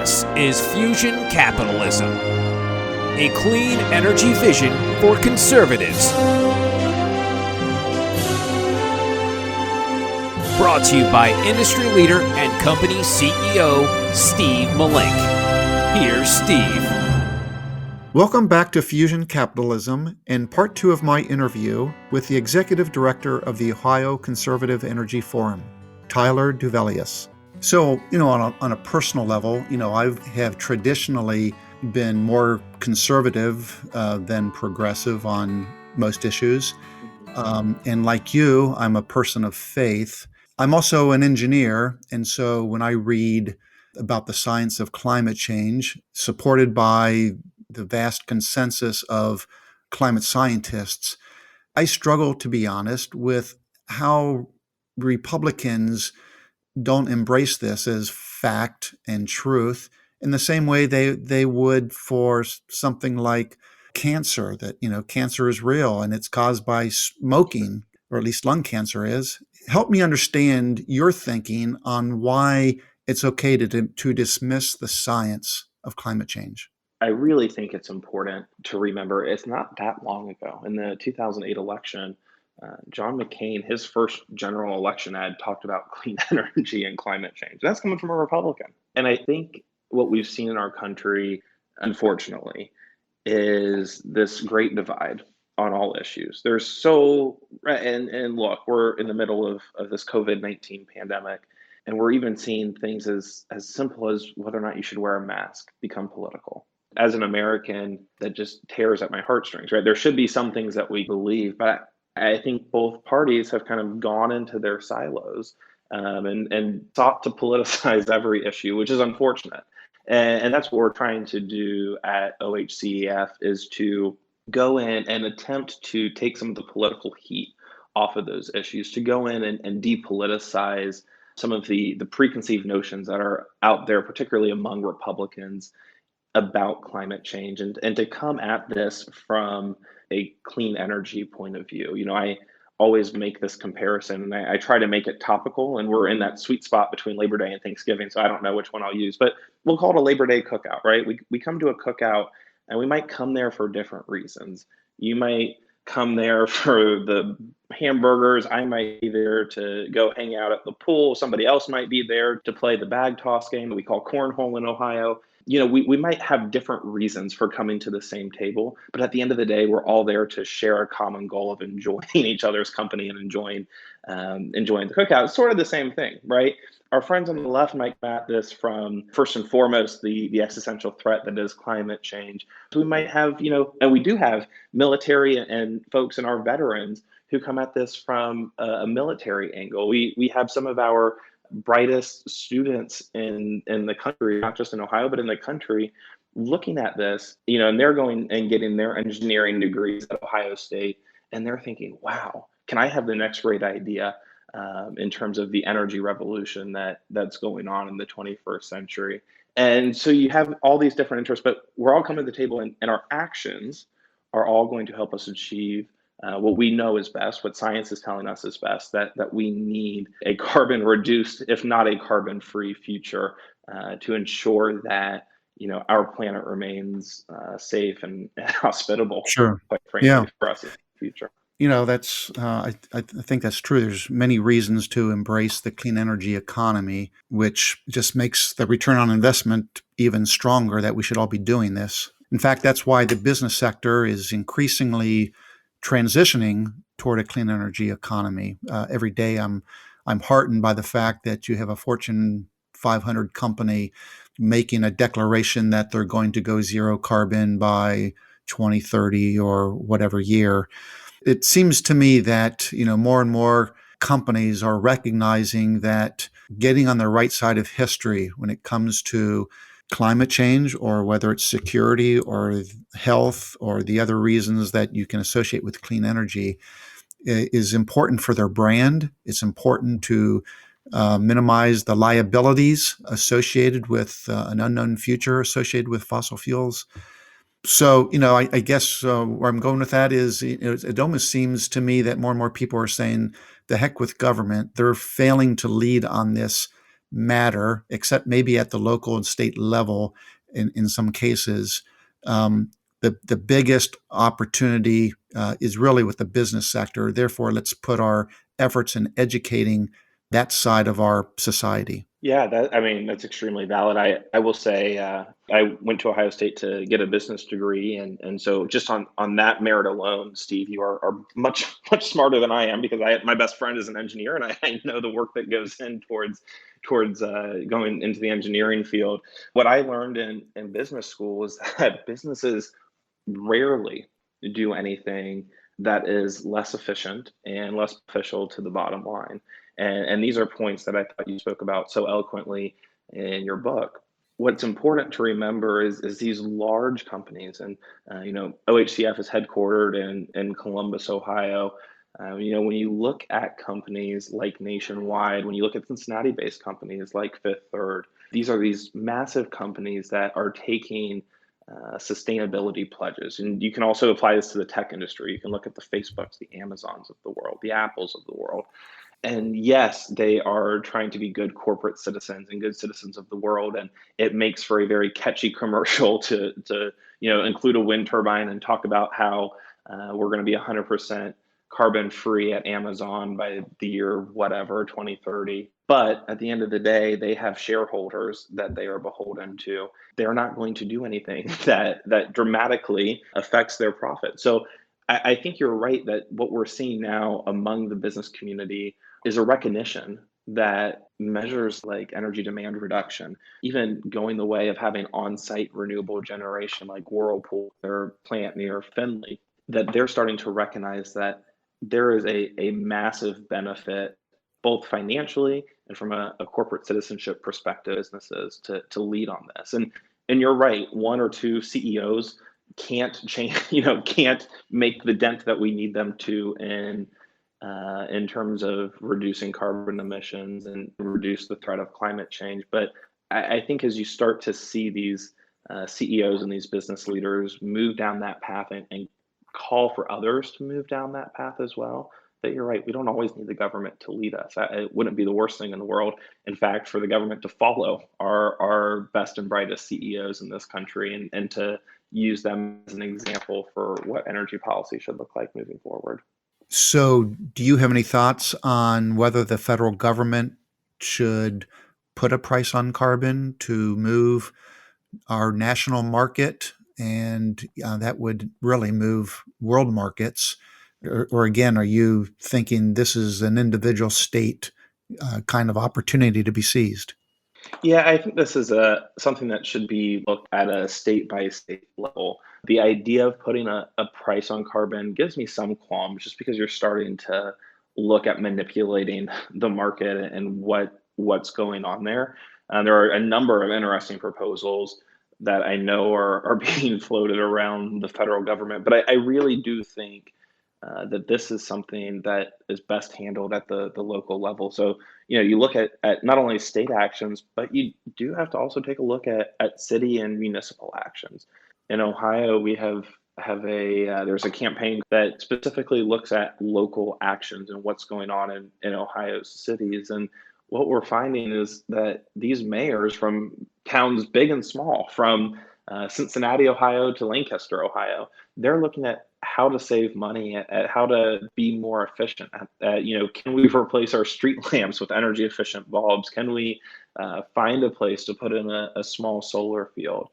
This is Fusion Capitalism, a clean energy vision for conservatives. Brought to you by industry leader and company CEO, Steve Malink. Here's Steve. Welcome back to Fusion Capitalism and part 2 of my interview with the Executive Director of the Ohio Conservative Energy Forum, Tyler Duvelius. So, on a personal level, I have traditionally been more conservative than progressive on most issues. And like you, I'm a person of faith. I'm also an engineer. And so when I read about the science of climate change, supported by the vast consensus of climate scientists, I struggle, to be honest, with how Republicans don't embrace this as fact and truth in the same way they would for something like cancer, that, cancer is real and it's caused by smoking, or at least lung cancer is. Help me understand your thinking on why it's okay to dismiss the science of climate change. I really think it's important to remember it's not that long ago. In the 2008 election, John McCain, his first general election ad talked about clean energy and climate change. That's coming from a Republican. And I think what we've seen in our country, unfortunately, is this great divide on all issues. And look, we're in the middle of this COVID-19 pandemic, and we're even seeing things as simple as whether or not you should wear a mask become political. As an American, that just tears at my heartstrings, right? There should be some things that we believe, but I think both parties have kind of gone into their silos and sought to politicize every issue, which is unfortunate. And that's what we're trying to do at OHCEF, is to go in and attempt to take some of the political heat off of those issues, to go in and depoliticize some of the preconceived notions that are out there, particularly among Republicans, about climate change, and to come at this from a clean energy point of view. I always make this comparison, and I try to make it topical, and we're in that sweet spot between Labor Day and Thanksgiving, so I don't know which one I'll use, but we'll call it a Labor Day cookout, right? We come to a cookout, and we might come there for different reasons. You might come there for the hamburgers. I might be there to go hang out at the pool. Somebody else might be there to play the bag toss game that we call cornhole in Ohio. We might have different reasons for coming to the same table, but at the end of the day, we're all there to share a common goal of enjoying each other's company and enjoying the cookout. It's sort of the same thing, right? Our friends on the left might come at this from, first and foremost, the existential threat that is climate change. So we might have, and we do have military and folks and our veterans who come at this from a military angle. We have some of our brightest students in the country, not just in Ohio, but in the country, looking at this, and they're going and getting their engineering degrees at Ohio State, and they're thinking, wow, can I have the next great idea in terms of the energy revolution that's going on in the 21st century? And so you have all these different interests, but we're all coming to the table, and our actions are all going to help us achieve what we know is best, what science is telling us is best, that we need a carbon reduced, if not a carbon free future to ensure that, our planet remains safe and hospitable, Sure. quite frankly, Yeah. for us in the future. That's I think that's true. There's many reasons to embrace the clean energy economy, which just makes the return on investment even stronger, that we should all be doing this. In fact, that's why the business sector is increasingly transitioning toward a clean energy economy. Every day I'm heartened by the fact that you have a Fortune 500 company making a declaration that they're going to go zero carbon by 2030 or whatever year. It seems to me that, more and more companies are recognizing that getting on the right side of history when it comes to climate change, or whether it's security or health or the other reasons that you can associate with clean energy, is important for their brand. It's important to minimize the liabilities associated with an unknown future associated with fossil fuels. So, I guess where I'm going with that is, it almost seems to me that more and more people are saying, the heck with government. They're failing to lead on this matter, except maybe at the local and state level in some cases. The biggest opportunity is really with the business sector. Therefore, let's put our efforts in educating that side of our society. Yeah, I mean, that's extremely valid. I will say, I went to Ohio State to get a business degree, and so just on that merit alone, Steve, you are much much smarter than I am, because my best friend is an engineer, and I know the work that goes in towards going into the engineering field. What I learned in business school is that businesses rarely do anything that is less efficient and less beneficial to the bottom line. And these are points that I thought you spoke about so eloquently in your book. What's important to remember is these large companies, and OHCF is headquartered in Columbus, Ohio. When you look at companies like Nationwide, when you look at Cincinnati-based companies like Fifth Third, these massive companies that are taking sustainability pledges. And you can also apply this to the tech industry. You can look at the Facebooks, the Amazons of the world, the Apples of the world. And yes, they are trying to be good corporate citizens and good citizens of the world. And it makes for a very catchy commercial to include a wind turbine and talk about how we're going to be 100% carbon free at Amazon by the year whatever 2030. But at the end of the day, they have shareholders that they are beholden to. They're not going to do anything that dramatically affects their profit. So I think you're right that what we're seeing now among the business community is a recognition that measures like energy demand reduction, even going the way of having on-site renewable generation like Whirlpool, their plant near Findlay, that they're starting to recognize that there is a massive benefit, both financially and from a corporate citizenship perspective, businesses to lead on this. And you're right, one or two CEOs can't change, can't make the dent that we need them to in terms of reducing carbon emissions and reduce the threat of climate change. But I think as you start to see these CEOs and these business leaders move down that path and call for others to move down that path as well, that you're right, we don't always need the government to lead us. It wouldn't be the worst thing in the world, in fact, for the government to follow our best and brightest CEOs in this country and to use them as an example for what energy policy should look like moving forward. So, do you have any thoughts on whether the federal government should put a price on carbon to move our national market? And that would really move world markets. Or again, are you thinking this is an individual state kind of opportunity to be seized? Yeah, I think this is something that should be looked at a state by state level. The idea of putting a price on carbon gives me some qualms, just because you're starting to look at manipulating the market and what's going on there. There are a number of interesting proposals that I know are being floated around the federal government, but I really do think that this is something that is best handled at the local level. So, you look at not only state actions, but you do have to also take a look at city and municipal actions. In Ohio, we have there's a campaign that specifically looks at local actions and what's going on in Ohio's cities. And what we're finding is that these mayors from towns big and small, from Cincinnati, Ohio to Lancaster, Ohio, they're looking at how to save money, at how to be more efficient. Can we replace our street lamps with energy efficient bulbs? Can we find a place to put in a small solar field?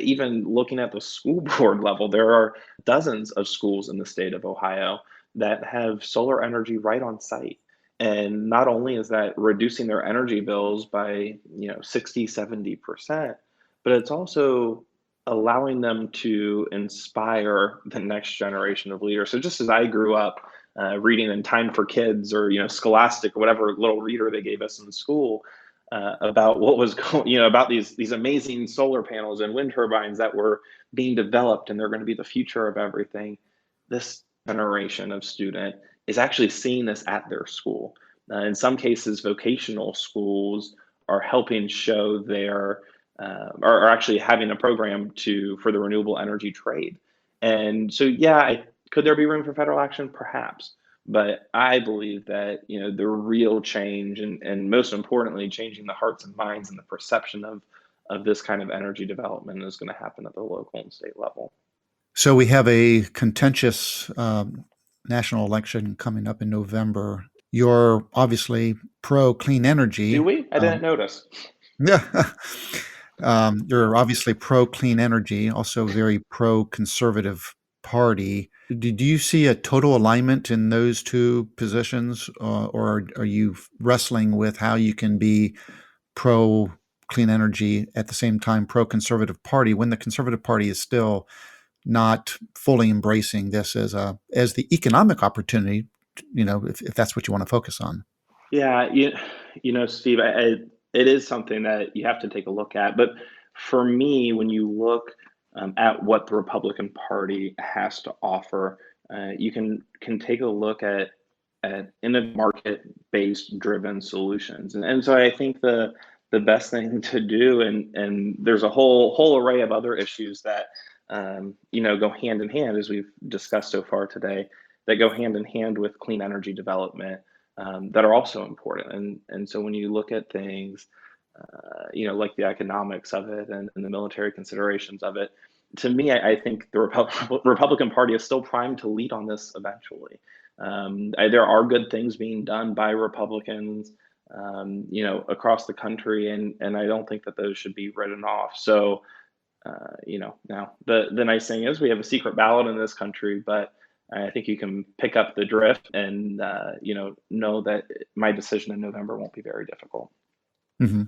Even looking at the school board level, there are dozens of schools in the state of Ohio that have solar energy right on site. And not only is that reducing their energy bills by 60, 70%, but it's also allowing them to inspire the next generation of leaders. So just as I grew up reading in Time for Kids or Scholastic or whatever little reader they gave us in school about what was going, about these amazing solar panels and wind turbines that were being developed, and they're going to be the future of everything. This generation of student is actually seeing this at their school. In some cases, vocational schools are helping show their are actually having a program for the renewable energy trade. And so, yeah, could there be room for federal action? Perhaps. But I believe that, the real change and most importantly, changing the hearts and minds and the perception of this kind of energy development is going to happen at the local and state level. So we have a contentious national election coming up in November. You're obviously pro clean Do energy. we? I didn't notice. Yeah. You're obviously pro clean energy, also very pro conservative party. Did you see a total alignment in those two positions, or are you wrestling with how you can be pro clean energy at the same time pro conservative party when the conservative party is still not fully embracing this as the economic opportunity, if that's what you want to focus on? Yeah, Steve, it is something that you have to take a look at. But for me, when you look at what the Republican Party has to offer, you can take a look at in a market-based driven solutions. And so I think the best thing to do, and there's a whole array of other issues that go hand in hand, as we've discussed so far today, that go hand in hand with clean energy development, that are also important. And so when you look at things, like the economics of it and the military considerations of it, to me, I think the Republican Party is still primed to lead on this eventually. There are good things being done by Republicans, across the country, and I don't think that those should be written off. So, now the nice thing is we have a secret ballot in this country, but I think you can pick up the drift and know that my decision in November won't be very difficult. Hmm.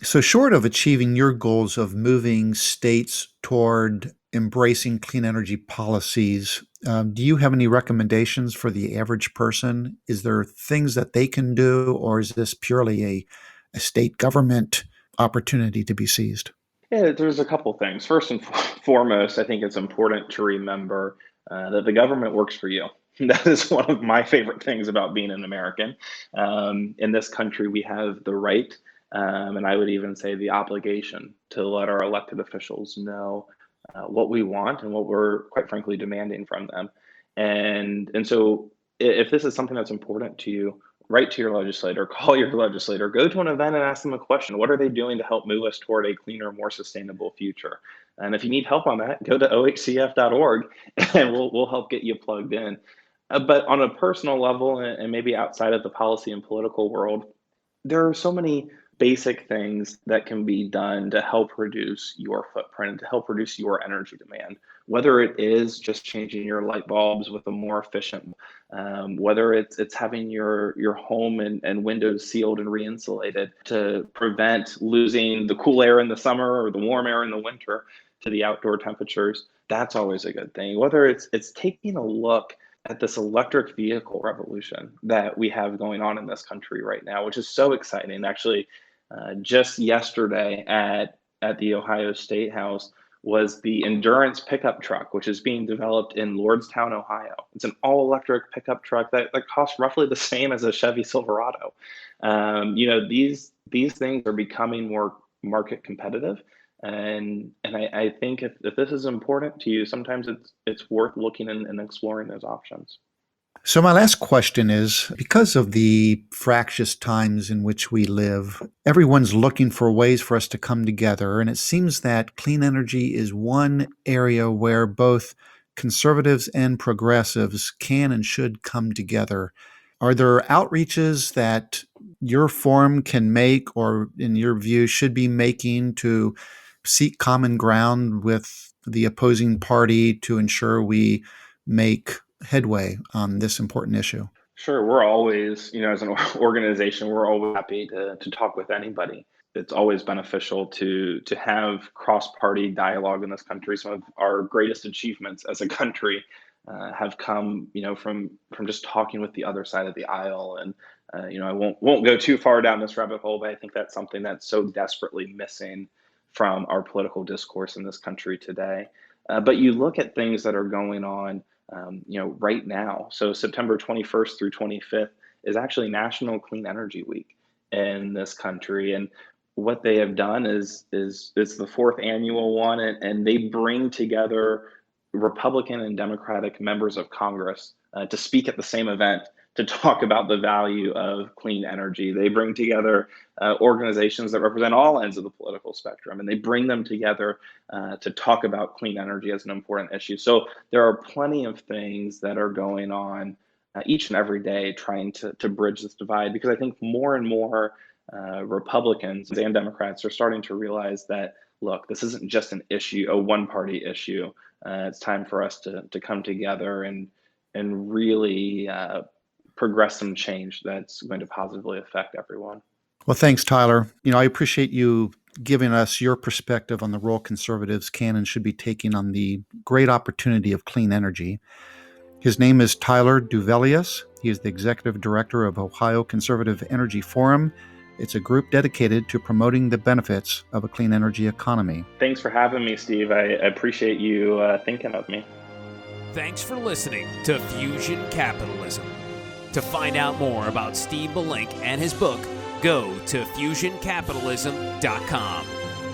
So, short of achieving your goals of moving states toward embracing clean energy policies, do you have any recommendations for the average person? Is there things that they can do, or is this purely a state government opportunity to be seized? Yeah, there's a couple things. First and foremost, I think it's important to remember that the government works for you. That is one of my favorite things about being an American. In this country, we have the right, and I would even say the obligation, to let our elected officials know what we want and what we're, quite frankly, demanding from them. And so, if this is something that's important to you, write to your legislator, call your legislator, go to an event and ask them a question. What are they doing to help move us toward a cleaner, more sustainable future? And if you need help on that, go to ohcf.org and we'll help get you plugged in. But on a personal level, and maybe outside of the policy and political world, there are so many basic things that can be done to help reduce your footprint, to help reduce your energy demand. Whether it is just changing your light bulbs with a more efficient, whether it's having your home and windows sealed and re-insulated to prevent losing the cool air in the summer or the warm air in the winter to the outdoor temperatures, that's always a good thing. Whether it's taking a look at this electric vehicle revolution that we have going on in this country right now, which is so exciting. Actually, just yesterday at the Ohio State House was the Endurance pickup truck, which is being developed in Lordstown, Ohio. It's an all-electric pickup truck that costs roughly the same as a Chevy Silverado. These things are becoming more market competitive, and I think if this is important to you, sometimes it's worth looking and exploring those options. So, my last question is, because of the fractious times in which we live, everyone's looking for ways for us to come together. And it seems that clean energy is one area where both conservatives and progressives can and should come together. Are there outreaches that your forum can make, or in your view, should be making to seek common ground with the opposing party to ensure we make headway on this important issue? Sure, we're always, as an organization, we're always happy to talk with anybody. It's always beneficial to have cross-party dialogue in this country. Some of our greatest achievements as a country have come, from just talking with the other side of the aisle. And I won't go too far down this rabbit hole, but I think that's something that's so desperately missing from our political discourse in this country today. But you look at things that are going on right now. So September 21st through 25th is actually National Clean Energy Week in this country. And what they have done is it's the fourth annual one, and they bring together Republican and Democratic members of Congress to speak at the same event to talk about the value of clean energy. They bring together organizations that represent all ends of the political spectrum, and they bring them together to talk about clean energy as an important issue. So there are plenty of things that are going on each and every day trying to bridge this divide, because I think more and more Republicans and Democrats are starting to realize that, look, this isn't just an issue, a one-party issue. It's time for us to come together and really progress some change that's going to positively affect everyone. Well, thanks, Tyler. I appreciate you giving us your perspective on the role conservatives can and should be taking on the great opportunity of clean energy. His name is Tyler Duvelius. He is the executive director of Ohio Conservative Energy Forum. It's a group dedicated to promoting the benefits of a clean energy economy. Thanks for having me, Steve. I appreciate you thinking of me. Thanks for listening to Fusion Capitalism. To find out more about Steve Malink and his book, go to fusioncapitalism.com.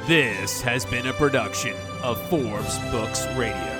This has been a production of Forbes Books Radio.